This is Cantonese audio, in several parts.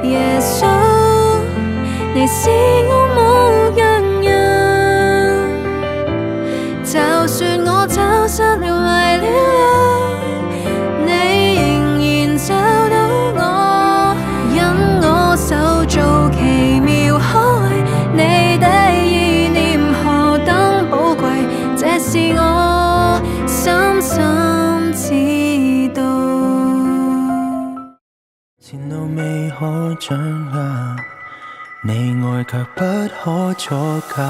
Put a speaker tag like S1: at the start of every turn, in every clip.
S1: 耶穌，你是我牧羊人，就算我走失了迷了路，你仍然找到我，因我手做奇妙可畏，你的意念何等寶貴，這是我深深知道。
S2: 前路未可掌握，你愛卻不可阻隔。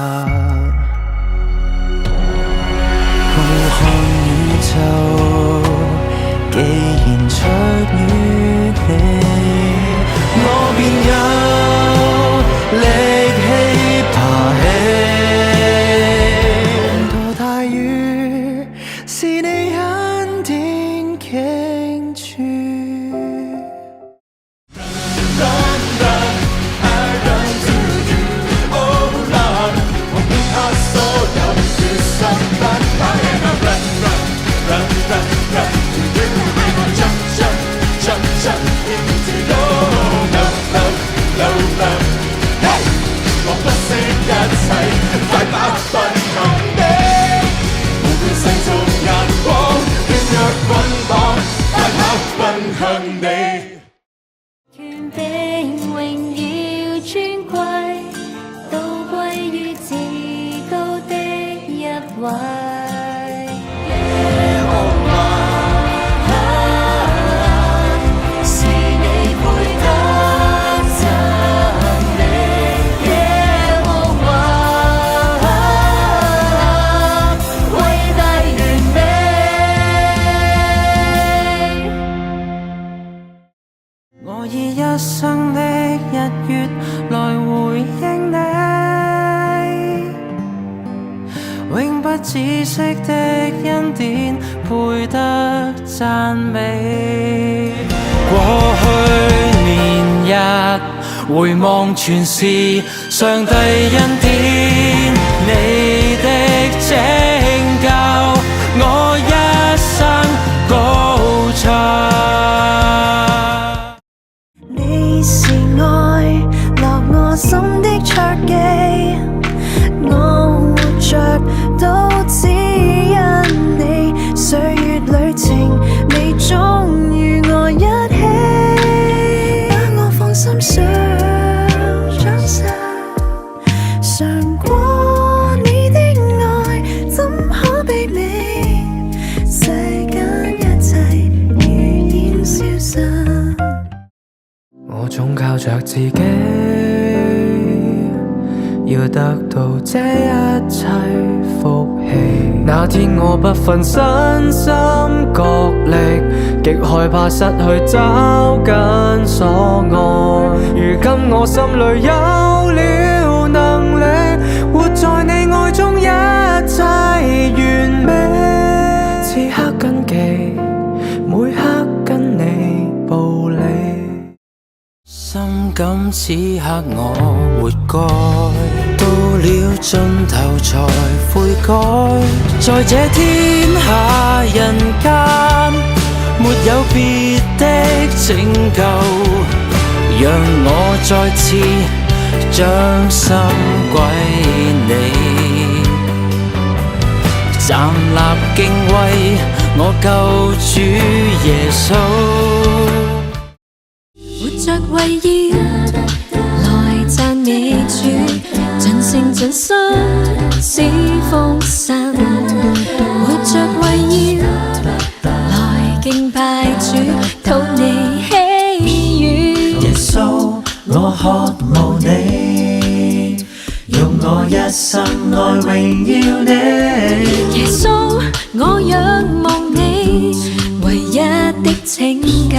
S2: 浩瀚宇宙，既然出於你，我便有力氣爬起。墮大雨，是你恩典傾注。
S1: 權柄榮耀尊貴，都歸於至高的一位。耶和華，是你配得讚美。耶和華，偉大完美。
S2: 我以一生的日月來回應你，永不止息的恩典配得讚美。過去年日回望全是上帝恩典，你的拯救我一生高唱。
S1: 你是愛落我心的戳記，我活着都只因你，歲月旅程未終與我一起，把我放心上掌心，嘗過你的愛怎可媲美，世間一切如煙消失。
S2: 我總靠着自己，要得到這一切福氣。那天我不分身心角力，極害怕失去找緊所愛。如今我心裏有了能力，活在你愛中一切完美。此刻謹記，每刻跟你步履。深感此刻我活該，到了盡頭才悔改。在這天下人間，沒有別的拯救，讓我再次將心歸你，站立敬畏我救主耶穌。
S1: 活着為要來讚美主，盡性盡心侍奉神。活着為要來敬拜主，討你喜悅。
S2: 耶穌，我渴慕你，用我一生來榮耀你。
S1: 耶穌，我仰望你，唯一的拯救。